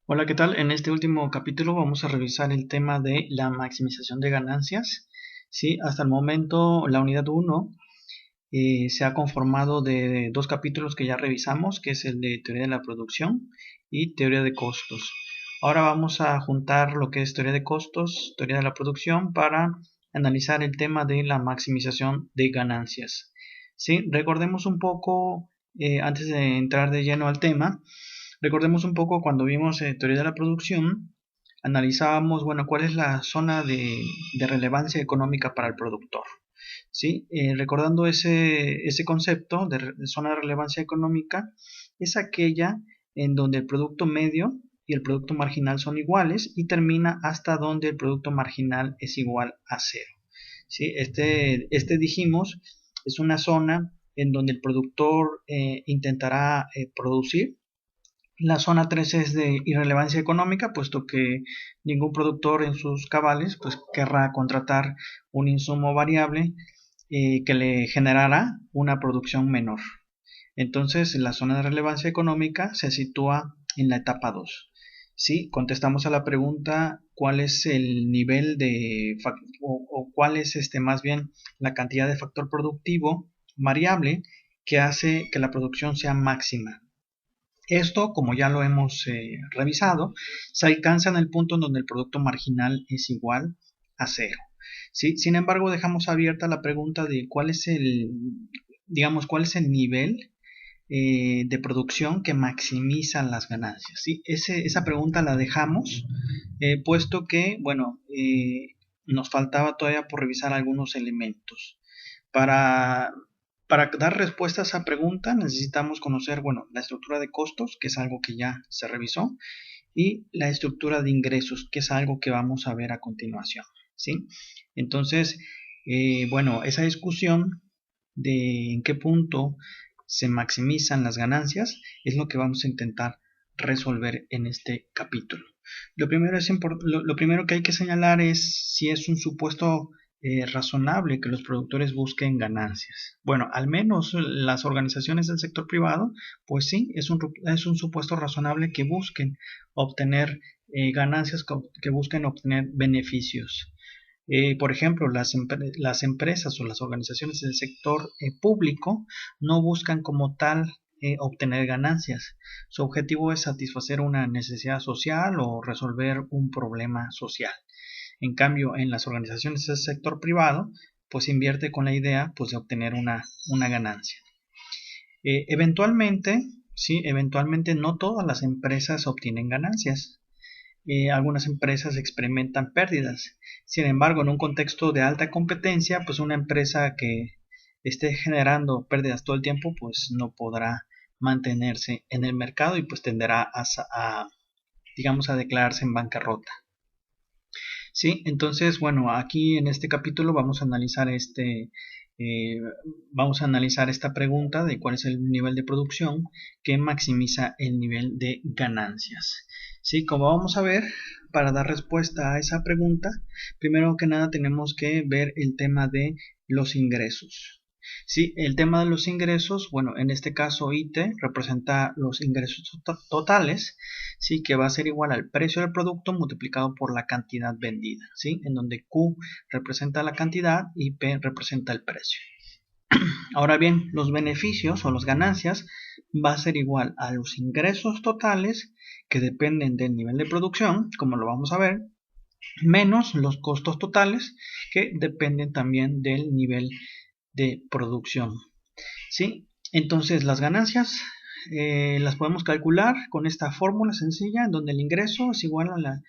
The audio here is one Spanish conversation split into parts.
Hola, ¿qué tal? En este último capítulo vamos a revisar el tema de la maximización de ganancias. Sí, hasta el momento la unidad 1 se ha conformado de dos capítulos que ya revisamos, que es el de teoría de la producción y teoría de costos. Ahora vamos a juntar lo que es teoría de costos, teoría de la producción para analizar el tema de la maximización de ganancias. Sí, recordemos un poco, antes de entrar de lleno al tema. Recordemos un poco cuando vimos teoría de la producción, analizábamos, bueno, cuál es la zona de relevancia económica para el productor. ¿Sí? Recordando ese concepto de zona de relevancia económica, es aquella en donde el producto medio y el producto marginal son iguales y termina hasta donde el producto marginal es igual a cero. ¿Sí? Este dijimos es una zona en donde el productor intentará producir. La zona 3 es de irrelevancia económica, puesto que ningún productor en sus cabales pues querrá contratar un insumo variable que le generará una producción menor. Entonces, la zona de relevancia económica se sitúa en la etapa 2. Si contestamos a la pregunta cuál es el nivel o cuál es más bien la cantidad de factor productivo variable que hace que la producción sea máxima. Esto, como ya lo hemos revisado, se alcanza en el punto en donde el producto marginal es igual a cero. ¿Sí? Sin embargo, dejamos abierta la pregunta de cuál es el nivel de producción que maximiza las ganancias. ¿Sí? Esa pregunta la dejamos, puesto que, bueno, nos faltaba todavía por revisar algunos elementos. Para para dar respuesta a esa pregunta necesitamos conocer, bueno, la estructura de costos, que es algo que ya se revisó, y la estructura de ingresos, que es algo que vamos a ver a continuación, ¿sí? Entonces, bueno, esa discusión de en qué punto se maximizan las ganancias es lo que vamos a intentar resolver en este capítulo. Lo primero que hay que señalar es si es un supuesto razonable que los productores busquen ganancias. Bueno, al menos las organizaciones del sector privado, pues sí, es un supuesto razonable que busquen obtener ganancias, que busquen obtener beneficios. Por ejemplo, las empresas o las organizaciones del sector público no buscan como tal obtener ganancias. Su objetivo es satisfacer una necesidad social o resolver un problema social. En cambio, en las organizaciones del sector privado, pues invierte con la idea pues, de obtener una ganancia. Eventualmente, sí, eventualmente no todas las empresas obtienen ganancias. Algunas empresas experimentan pérdidas. Sin embargo, en un contexto de alta competencia, pues una empresa que esté generando pérdidas todo el tiempo, pues no podrá mantenerse en el mercado y pues tenderá digamos, a declararse en bancarrota. Sí, entonces, bueno, aquí en este capítulo eh, vamos a analizar esta pregunta de cuál es el nivel de producción que maximiza el nivel de ganancias. Sí, como vamos a ver, para dar respuesta a esa pregunta, primero que nada tenemos que ver el tema de los ingresos. Sí, el tema de los ingresos, bueno, en este caso IT representa los ingresos totales, sí, que va a ser igual al precio del producto multiplicado por la cantidad vendida, sí, en donde Q representa la cantidad y P representa el precio. Ahora bien, los beneficios o las ganancias va a ser igual a los ingresos totales que dependen del nivel de producción, como lo vamos a ver, menos los costos totales que dependen también del nivel de producción. ¿Sí? Entonces las ganancias las podemos calcular con esta fórmula sencilla en donde el ingreso es igual a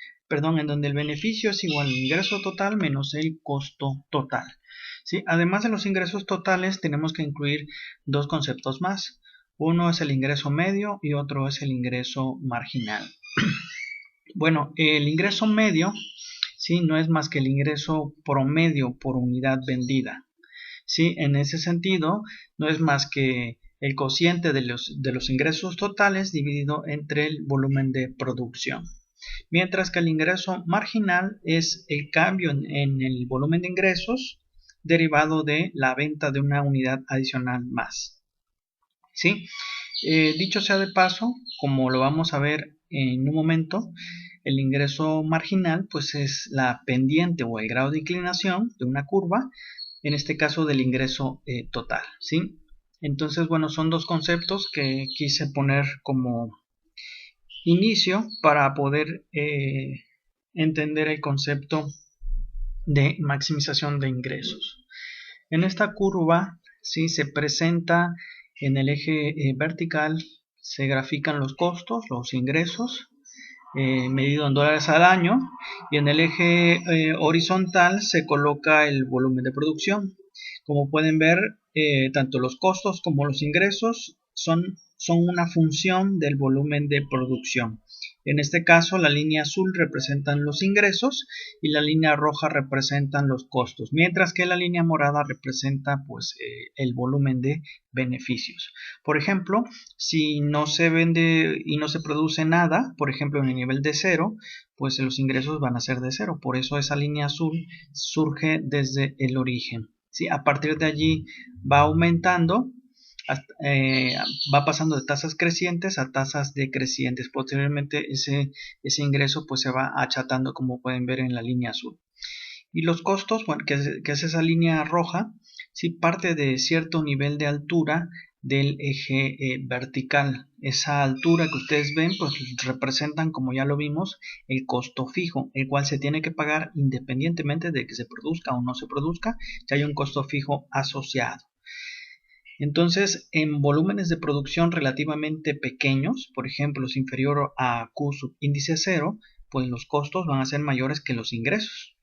en donde el beneficio es igual al ingreso total menos el costo total. ¿Sí? Además de los ingresos totales tenemos que incluir dos conceptos más. Uno es el ingreso medio y otro es el ingreso marginal. Bueno, el ingreso medio, ¿sí? No es más que el ingreso promedio por unidad vendida. ¿Sí? En ese sentido, no es más que el cociente de los ingresos totales dividido entre el volumen de producción. Mientras que el ingreso marginal es el cambio en el volumen de ingresos derivado de la venta de una unidad adicional más. ¿Sí? Dicho sea de paso, como lo vamos a ver en un momento, el ingreso marginal pues es la pendiente o el grado de inclinación de una curva, en este caso del ingreso total, ¿sí? Entonces, bueno, son dos conceptos que quise poner como inicio para poder entender el concepto de maximización de ingresos. En esta curva, ¿sí?, se presenta en el eje vertical, se grafican los costos, los ingresos, medido en dólares al año, y en el eje horizontal se coloca el volumen de producción. Como pueden ver, tanto los costos como los ingresos son una función del volumen de producción. En este caso, la línea azul representa los ingresos y la línea roja representan los costos, mientras que la línea morada representa pues el volumen de beneficios. Por ejemplo, si no se vende y no se produce nada, por ejemplo en el nivel de cero, pues los ingresos van a ser de cero. Por eso esa línea azul surge desde el origen. ¿Sí? A partir de allí va aumentando, va pasando de tasas crecientes a tasas decrecientes. Posteriormente ese ingreso pues se va achatando, como pueden ver en la línea azul. Y los costos, bueno, que es esa línea roja, sí parte de cierto nivel de altura del eje vertical. Esa altura que ustedes ven pues representan, como ya lo vimos, el costo fijo, el cual se tiene que pagar independientemente de que se produzca o no se produzca, ya hay un costo fijo asociado. Entonces, en volúmenes de producción relativamente pequeños, por ejemplo, si inferior a Q sub índice 0, pues los costos van a ser mayores que los ingresos.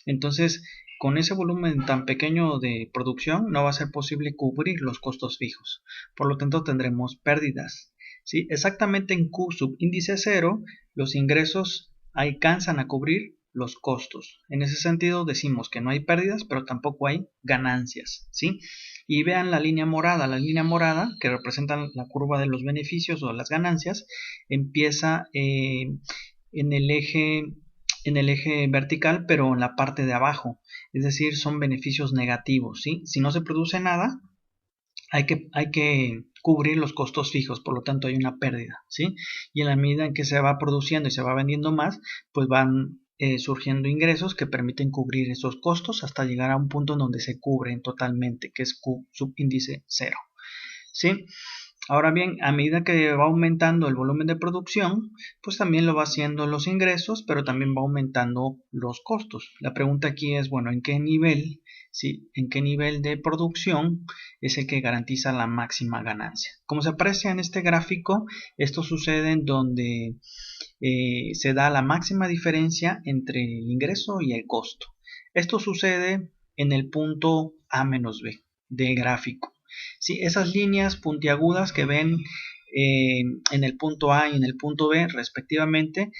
Entonces, con ese volumen tan pequeño de producción no va a ser posible cubrir los costos fijos. Por lo tanto, tendremos pérdidas. ¿Sí? Exactamente en Q sub índice 0, los ingresos alcanzan a cubrir los costos. En ese sentido decimos que no hay pérdidas, pero tampoco hay ganancias, ¿sí? Y vean la línea morada que representa la curva de los beneficios o las ganancias, empieza en el eje vertical, pero en la parte de abajo, es decir, son beneficios negativos, ¿sí? Si no se produce nada, hay que cubrir los costos fijos, por lo tanto hay una pérdida, ¿sí? Y en la medida en que se va produciendo y se va vendiendo más, pues van surgiendo ingresos que permiten cubrir esos costos hasta llegar a un punto en donde se cubren totalmente, que es Q subíndice 0, ¿sí? Ahora bien, a medida que va aumentando el volumen de producción, pues también lo va haciendo los ingresos, pero también va aumentando los costos. La pregunta aquí es, bueno, ¿en qué nivel, sí, en qué nivel de producción es el que garantiza la máxima ganancia? Como se aprecia en este gráfico, esto sucede en donde se da la máxima diferencia entre el ingreso y el costo. Esto sucede en el punto A menos B del gráfico. ¿Sí? Esas líneas puntiagudas que ven en el punto A y en el punto B respectivamente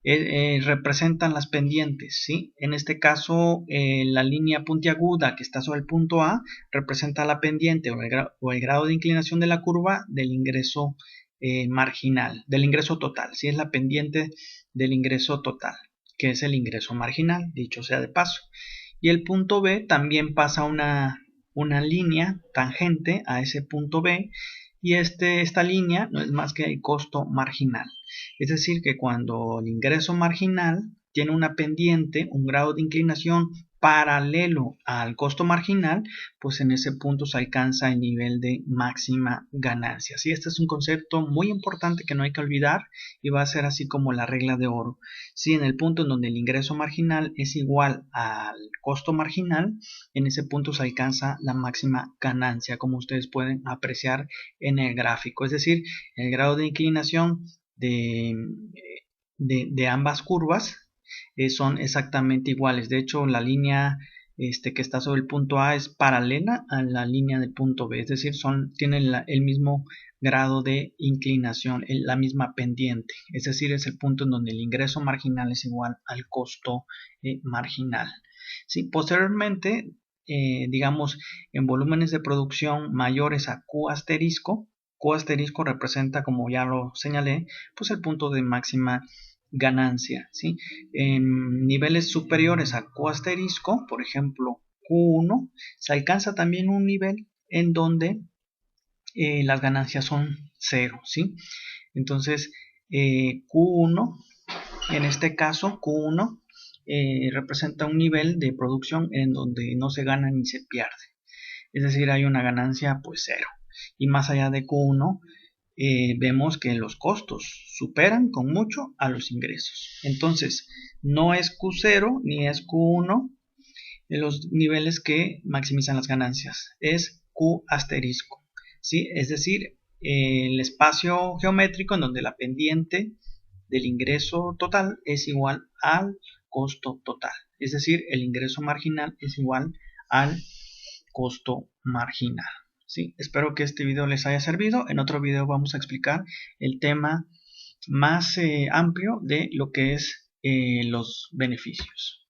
representan las pendientes, ¿sí? En este caso la línea puntiaguda que está sobre el punto A representa la pendiente o el grado de inclinación de la curva del ingreso marginal, del ingreso total, ¿sí? Es la pendiente del ingreso total, que es el ingreso marginal, dicho sea de paso. Y el punto B también pasa una línea tangente a ese punto B, y esta línea no es más que el costo marginal. Es decir, que cuando el ingreso marginal tiene una pendiente, un grado de inclinación paralelo al costo marginal, pues en ese punto se alcanza el nivel de máxima ganancia. ¿Sí? Este es un concepto muy importante que no hay que olvidar y va a ser así como la regla de oro. ¿Sí? En el punto en donde el ingreso marginal es igual al costo marginal, en ese punto se alcanza la máxima ganancia, como ustedes pueden apreciar en el gráfico. Es decir, el grado de inclinación de ambas curvas son exactamente iguales. De hecho, la línea que está sobre el punto A es paralela a la línea del punto B, es decir, tienen el mismo grado de inclinación, la misma pendiente, es decir, es el punto en donde el ingreso marginal es igual al costo marginal. ¿Sí? Posteriormente, digamos, en volúmenes de producción mayores a Q asterisco representa, como ya lo señalé, pues el punto de máxima ganancia, ¿sí? En niveles superiores a Q asterisco, por ejemplo Q1, se alcanza también un nivel en donde las ganancias son cero, ¿sí? Entonces Q1, en este caso Q1 representa un nivel de producción en donde no se gana ni se pierde, es decir, hay una ganancia pues cero. Y más allá de Q1 vemos que los costos superan con mucho a los ingresos. Entonces, no es Q0 ni es Q1 los niveles que maximizan las ganancias, es Q asterisco, ¿sí? Es decir, el espacio geométrico en donde la pendiente del ingreso total es igual al costo total, es decir, el ingreso marginal es igual al costo marginal. ¿Sí? Espero que este video les haya servido. En otro video vamos a explicar el tema más amplio de lo que es los beneficios.